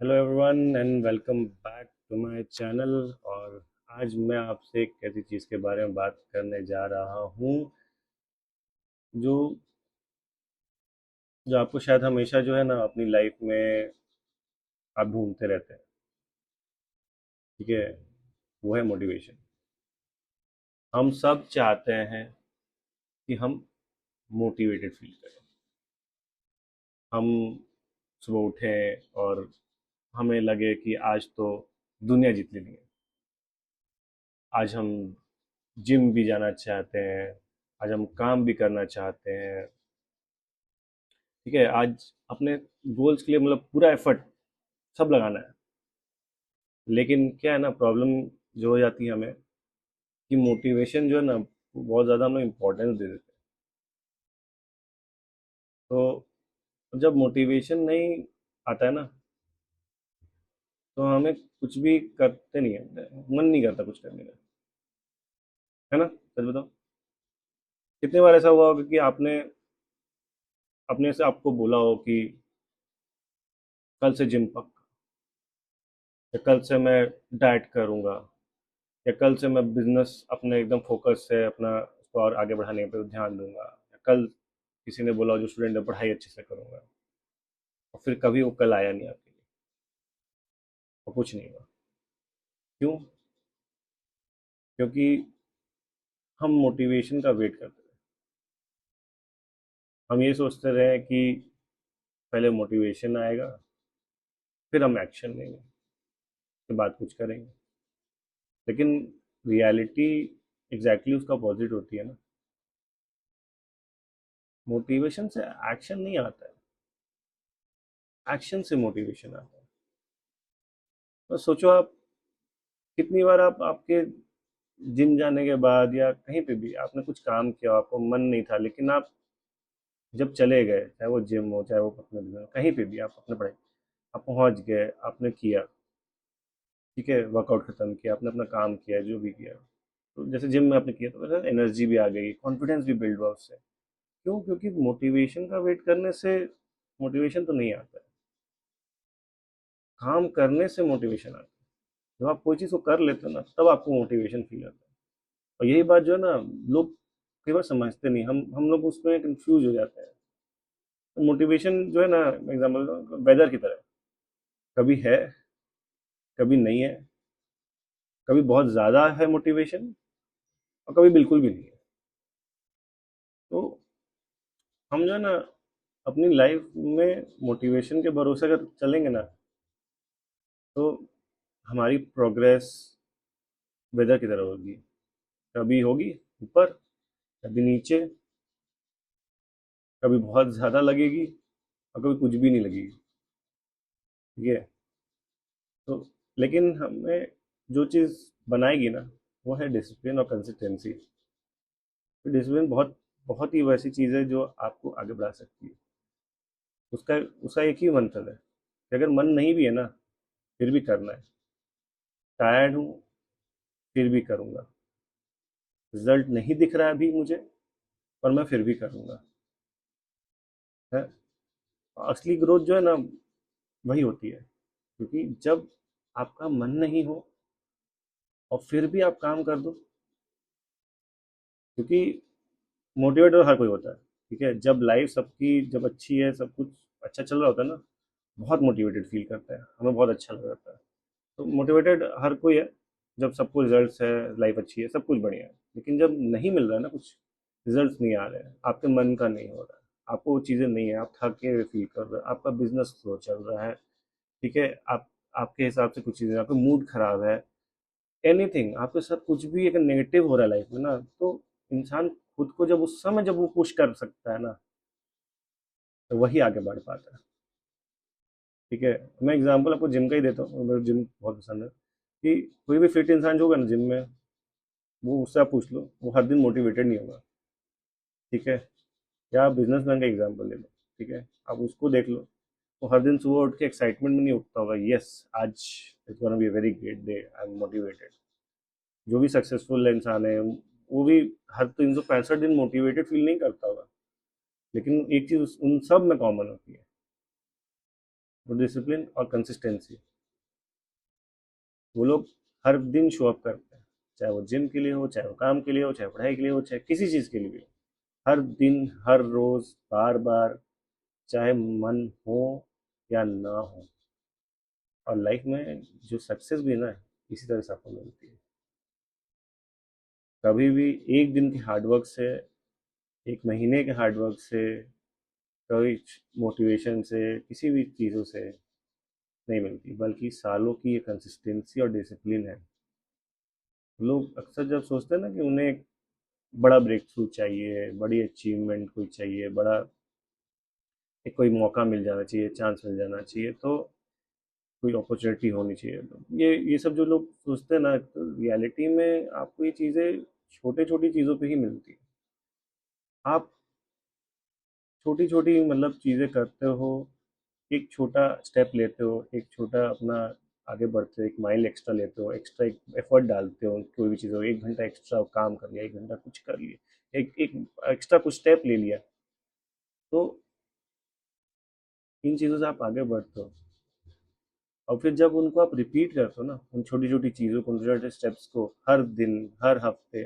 Hello everyone and welcome back to my channel. और आज मैं आपसे एक ऐसी चीज़ के बारे में बात करने जा रहा हूँ जो जो आपको शायद हमेशा जो है ना अपनी लाइफ में आप ढूंढते रहते हैं। ठीक है, वो है मोटिवेशन। हम सब चाहते हैं कि हम मोटिवेटेड फील करें। हम सुबह उठें और हमें लगे कि आज तो दुनिया जीत लेनी है। आज हम जिम भी जाना चाहते हैं। आज हम काम भी करना चाहते हैं। ठीक है, आज अपने गोल्स के लिए मतलब पूरा एफर्ट सब लगाना है। लेकिन क्या है ना, प्रॉब्लम जो हो जाती है हमें कि मोटिवेशन जो है ना बहुत ज़्यादा हम लोग इम्पोर्टेंस दे देते हैं। तो जब मोटिवेशन नहीं आता है ना, तो हमें कुछ भी करते नहीं है, मन नहीं करता कुछ करने का। है ना, सच बताओ। कितने बार ऐसा हुआ होगा कि आपने अपने से आपको बोला हो कि कल से जिम पक्का, या कल से मैं डाइट करूंगा, या कल से मैं बिजनेस अपने एकदम फोकस से अपना उसको और आगे बढ़ाने पे ध्यान दूंगा, या कल किसी ने बोला जो स्टूडेंट है पढ़ाई अच्छे से करूंगा। और फिर कभी वो कल आया नहीं आपके लिए और कुछ नहीं हुआ। क्यों? क्योंकि हम मोटिवेशन का वेट करते रहे। हम ये सोचते रहे कि पहले मोटिवेशन आएगा, फिर हम एक्शन लेंगे, फिर बाद कुछ करेंगे। लेकिन रियलिटी एग्जैक्टली उसका अपोजिट होती है ना। मोटिवेशन से एक्शन नहीं आता है, एक्शन से मोटिवेशन आता है। तो सोचो आप, कितनी बार आप आपके जिम जाने के बाद या कहीं पे भी आपने कुछ काम किया, आपको मन नहीं था, लेकिन आप जब चले गए, चाहे वो जिम हो चाहे वो अपने business, कहीं पे भी आप अपने पढ़ाई, आप पहुंच गए, आपने किया। ठीक है, वर्कआउट खत्म किया, आपने अपना काम किया, जो भी किया। तो जैसे जिम में आपने किया तो वैसे एनर्जी भी आ गई, कॉन्फिडेंस भी बिल्ड हुआ उससे। क्यों? क्योंकि मोटिवेशन का वेट करने से मोटिवेशन तो नहीं आता है, काम करने से मोटिवेशन आता है। जब आप कोई चीज़ को कर लेते हो ना, तब आपको मोटिवेशन फील आता है। और यही बात जो है ना, लोग कई बार समझते नहीं, हम लोग उसमें कंफ्यूज हो जाते हैं। तो मोटिवेशन जो है ना, एग्जाम्पल वेदर की तरह है। कभी है, कभी नहीं है। कभी बहुत ज़्यादा है मोटिवेशन, और कभी बिल्कुल भी नहीं है। तो हम जो है ना अपनी लाइफ में मोटिवेशन के भरोसे अगर चलेंगे ना, तो हमारी प्रोग्रेस वेदर की तरह होगी। कभी होगी ऊपर, कभी नीचे, कभी बहुत ज़्यादा लगेगी और कभी कुछ भी नहीं लगेगी। ठीक है। तो लेकिन हमें जो चीज़ बनाएगी ना, वो है डिसिप्लिन और कंसिस्टेंसी। तो डिसिप्लिन बहुत बहुत ही वैसी चीज़ है जो आपको आगे बढ़ा सकती है। उसका उसका एक ही मंत्र है कि अगर मन नहीं भी है ना, फिर भी करना है। टायर्ड हूँ, फिर भी करूँगा। रिजल्ट नहीं दिख रहा है अभी मुझे, पर मैं फिर भी करूँगा। है। असली ग्रोथ जो है ना, वही होती है। क्योंकि जब आपका मन नहीं हो और फिर भी आप काम कर दो, क्योंकि मोटिवेटर हर कोई होता है। ठीक है, जब लाइफ सबकी जब अच्छी है, सब कुछ अच्छा चल रहा होता है ना, बहुत मोटिवेटेड फील करता है, हमें बहुत अच्छा लग रहा है। तो मोटिवेटेड हर कोई है जब सबको रिजल्ट्स है, लाइफ अच्छी है, सब कुछ बढ़िया है। लेकिन जब नहीं मिल रहा है ना कुछ, रिजल्ट्स नहीं आ रहे हैं, आपके मन का नहीं हो रहा है, आपको वो चीज़ें नहीं है, आप थके हुए फील कर रहे हैं, आपका बिजनेस स्लो चल रहा है। ठीक है, आप आपके हिसाब से कुछ चीज़ें, आपका मूड खराब है, एनीथिंग आपके साथ कुछ भी अगर नेगेटिव हो रहा है लाइफ में ना, तो इंसान खुद को जब उस समय जब वो पुश कर सकता है ना, तो वही आगे बढ़ पाता है। ठीक है, मैं एग्जांपल आपको जिम का ही देता हूँ, मुझे जिम बहुत पसंद है। कि कोई भी फिट इंसान जो होगा ना जिम में, वो उससे आप पूछ लो, वो हर दिन मोटिवेटेड नहीं होगा। ठीक है, या आप बिजनेसमैन का एग्जांपल ले लो। ठीक है, आप उसको देख लो, वो हर दिन सुबह उठ के एक्साइटमेंट में नहीं उठता होगा, यस आज it's gonna be a very great day, I am motivated. जो भी सक्सेसफुल इंसान है, वो भी हर 365 दिन मोटिवेटेड फील नहीं करता होगा। लेकिन एक चीज़ उन सब में कॉमन होती है, वो डिसिप्लिन और कंसिस्टेंसी, वो लोग हर दिन शो अप करते हैं, चाहे वो जिम के लिए हो, चाहे वो काम के लिए हो, चाहे पढ़ाई के लिए हो, चाहे किसी चीज़ के लिए भी हो। हर दिन, हर रोज़, बार बार, चाहे मन हो या ना हो। और लाइफ में जो सक्सेस भी है ना, इसी तरह से आपको मिलती है। कभी भी एक दिन के हार्डवर्क से, एक महीने के हार्डवर्क से, कभी मोटिवेशन से, किसी भी चीज़ों से नहीं मिलती, बल्कि सालों की ये कंसिस्टेंसी और डिसिप्लिन है। लोग अक्सर जब सोचते हैं ना कि उन्हें एक बड़ा ब्रेक थ्रू चाहिए, बड़ी अचीवमेंट कोई चाहिए, बड़ा एक कोई मौका मिल जाना चाहिए, चांस मिल जाना चाहिए, तो कोई अपॉर्चुनिटी होनी चाहिए, तो ये सब जो लोग सोचते हैं ना, तो रियलिटी में आपको ये चीज़ें छोटे छोटी चीज़ों पे ही मिलती है। आप छोटी छोटी मतलब चीज़ें करते हो, एक छोटा स्टेप लेते हो, एक छोटा अपना आगे बढ़ते हो, एक माइल एक्स्ट्रा लेते हो, एक्स्ट्रा एक एफर्ट डालते हो, कोई भी चीज़ हो, 1 घंटा एक्स्ट्रा काम कर लिया, 1 घंटा कुछ कर लिया, एक एक एक्स्ट्रा कुछ स्टेप ले लिया, तो इन चीज़ों से आप आगे बढ़ते हो। और फिर जब उनको आप रिपीट करते हो ना, उन छोटी छोटी चीज़ों को, उन छोटे छोटे स्टेप्स को, हर दिन, हर हफ्ते,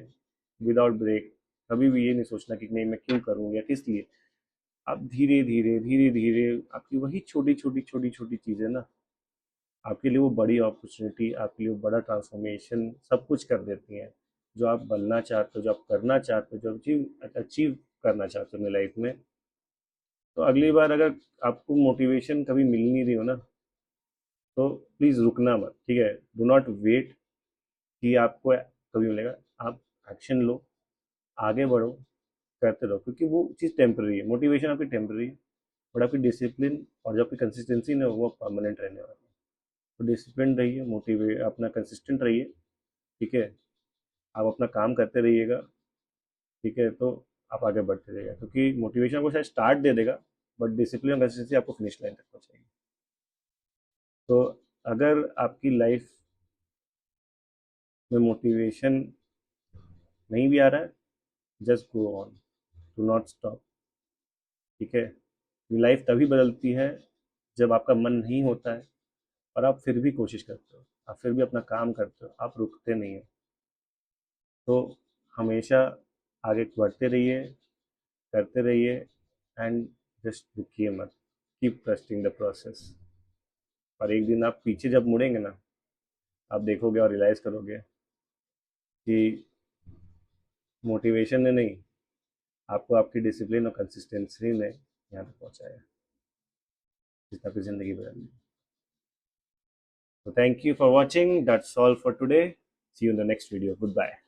विदाउट ब्रेक, कभी भी ये नहीं सोचना कि नहीं मैं क्यों करूँ या किस लिए, आप धीरे धीरे धीरे धीरे, आपकी वही छोटी छोटी छोटी छोटी चीज़ें ना, आपके लिए वो बड़ी अपॉर्चुनिटी, आपके लिए वो बड़ा ट्रांसफॉर्मेशन सब कुछ कर देती हैं। जो आप बनना चाहते हो, जो आप करना चाहते हो, जो अचीव अचीव करना चाहते हो अपनी लाइफ में, तो अगली बार अगर आपको मोटिवेशन कभी मिल नहीं रही हो ना, तो प्लीज़ रुकना मत, ठीक है। डू नॉट वेट कि आपको कभी मिलेगा। आप एक्शन लो, आगे बढ़ो, करते रहो, क्योंकि वो चीज़ टेम्पररी है। मोटिवेशन आपकी टेम्पररी है, बट आपकी डिसिप्लिन और जो आपकी कंसिस्टेंसी ना, वो परमानेंट रहने वाली है। तो डिसिप्लिन रहिए, मोटिवेट अपना कंसिस्टेंट रहिए, ठीक है। आप अपना काम करते रहिएगा, ठीक है, तो आप आगे बढ़ते रहिएगा, क्योंकि मोटिवेशन आपको शायद स्टार्ट दे देगा, बट डिसिप्लिन और कंसिस्टेंसी आपको फिनिश लाइन तक पहुंचाएगी। तो अगर आपकी लाइफ में मोटिवेशन नहीं भी आ रहा है, just go on, do not stop, ठीक है। ये लाइफ तभी बदलती है जब आपका मन नहीं होता है, और आप फिर भी कोशिश करते हो, आप फिर भी अपना काम करते हो, आप रुकते नहीं हो। तो हमेशा आगे बढ़ते रहिए, करते रहिए, एंड जस्ट रुकिए मत, कीप ट्रस्टिंग द प्रोसेस। और एक दिन आप पीछे जब मुड़ेंगे ना, आप देखोगे और रियलाइज़ करोगे कि मोटिवेशन ने नहीं, आपको आपकी डिसिप्लिन और कंसिस्टेंसी ने यहाँ तक पहुँचाया, जितना आपकी ज़िंदगी बदल दी। So thank you for watching. That's all for today. See you in the next video. Goodbye.